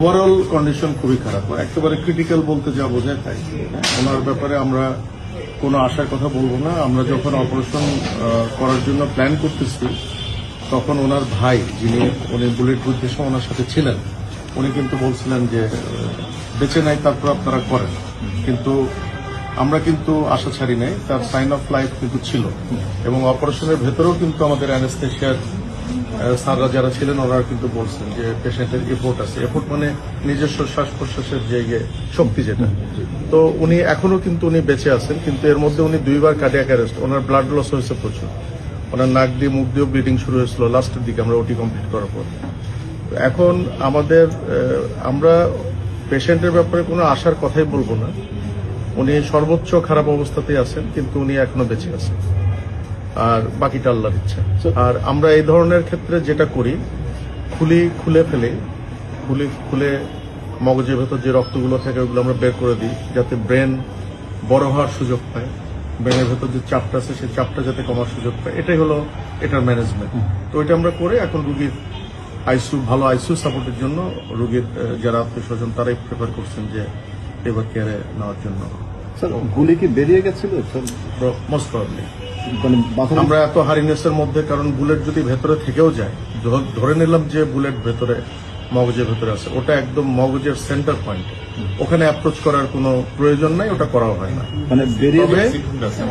Overall condition খুবই খারাপ, একেবারে ক্রিটিক্যাল বলতে যা বোঝায় তাই। ওনার ব্যাপারে আমরা কোনো আশার কথা বলবো না। আমরা যখন অপারেশন করার জন্য প্ল্যান করতেছি তখন ওনার ভাই, উনি বুলেট যুদ্ধের সময় ওনার সাথে ছিলেন, উনি কিন্তু বলছিলেন যে বেঁচে নাই, তারপর আপনারা করেন। কিন্তু আমরা কিন্তু আশা ছাড়ি নাই, তার সাইন অফ লাইফ কিন্তু ছিল। এবং অপারেশনের ভেতরেও কিন্তু আমাদের অ্যানেস্থেশিয়ার স্যাররা যারা ছিলেন ওনারা কিন্তু বলছেন যে পেশেন্টের এফোর্ট আছে। এফোর্ট মানে নিজস্ব শ্বাস প্রশ্বাসের জায়গায় শক্তি যেটা। তো উনি এখনো কিন্তু উনি বেঁচে আছেন, কিন্তু এর মধ্যে উনি 2 বার কার্ডিয়াক অ্যারেস্ট, ওনার ব্লাড লস হয়েছে প্রচুর। ওনার নাক দিয়ে মুখ দিয়েও ব্লিডিং শুরু হয়েছিল লাস্টের দিকে আমরা ওটি কমপ্লিট করার পর। এখন আমরা পেশেন্টের ব্যাপারে কোনো আশার কথাই বলবো না। উনি সর্বোচ্চ খারাপ অবস্থাতেই আছেন, কিন্তু উনি এখনো বেঁচে আছেন, আর বাকিটা আল্লাহর ইচ্ছা। আর আমরা এই ধরনের ক্ষেত্রে যেটা করি, খুলে মগজের ভেতর যে রক্তগুলো থাকে ওগুলো আমরা বের করে দিই, যাতে ব্রেন বড় হওয়ার সুযোগ পায়, ব্রেনের ভেতর যে চাপটা আছে সেই চাপটা যাতে কমার সুযোগ পায়। এটাই হলো এটার ম্যানেজমেন্ট। তো এটা আমরা করে এখন রুগীর ভালো আইসিইউ সাপোর্টের জন্য রুগীর যারা আত্মীয় স্বজন তারাই প্রেফার করছেন যে এবার কেয়ারে নেওয়ার জন্য। গুলি কি বেরিয়ে গেছিল? মোস্ট প্রবাবলি আমরা এত হারিনেসের মধ্যে, কারণ বুলেট যদি ভেতরে থেকেও যায়, ধরে নিলাম যে বুলেট ভেতরে মগজের ভেতরে আছে, ওটা একদম মগজের সেন্টার পয়েন্ট, ওখানে অ্যাপ্রোচ করার কোনো প্রয়োজন নাই, ওটা করাও হয় না। মানে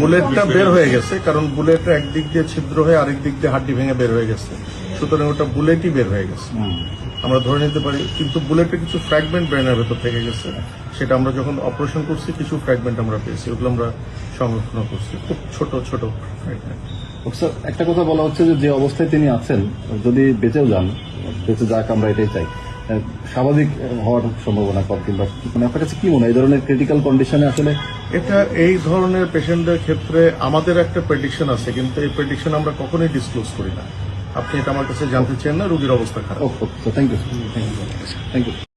বুলেটটা বের হয়ে গেছে, কারণ বুলেটটা একদিক দিয়ে ছিদ্র হয়ে আরেক দিক দিয়ে হাড্ডি ভেঙে বের হয়ে গেছে, সুতরাং ওটা বুলেটই বের হয়ে গেছে আমরা ধরে নিতে পারি। কিন্তু বুলেটের কিছু ফ্র্যাগমেন্ট ব্রেনের ভেতর থেকে গেছে, সেটা আমরা যখন অপারেশন করছি কিছু ফ্র্যাগমেন্ট আমরা পেয়েছি, ওগুলো আমরা সংরক্ষণ করছি, খুব ছোট ছোট ফ্র্যাগমেন্ট। একটা কথা বলা হচ্ছে যে অবস্থায় তিনি আছেন, যদি বেঁচেও যান, বেঁচে যাক আমরা এটাই চাই, স্বাভাবিক হওয়ার সম্ভাবনা কম, কিংবা মানে আপনার কাছে কি মনে হয় এই ধরনের ক্রিটিক্যাল কন্ডিশনে আসলে? এই ধরনের পেশেন্টদের ক্ষেত্রে আমাদের একটা প্রেডিকশন আছে, কিন্তু এই প্রেডিকশন আমরা কখনোই ডিসক্লোজ করি না। আপনি এটা আমার কাছে জানতে চান না, রোগীর অবস্থা খারাপ। Thank you.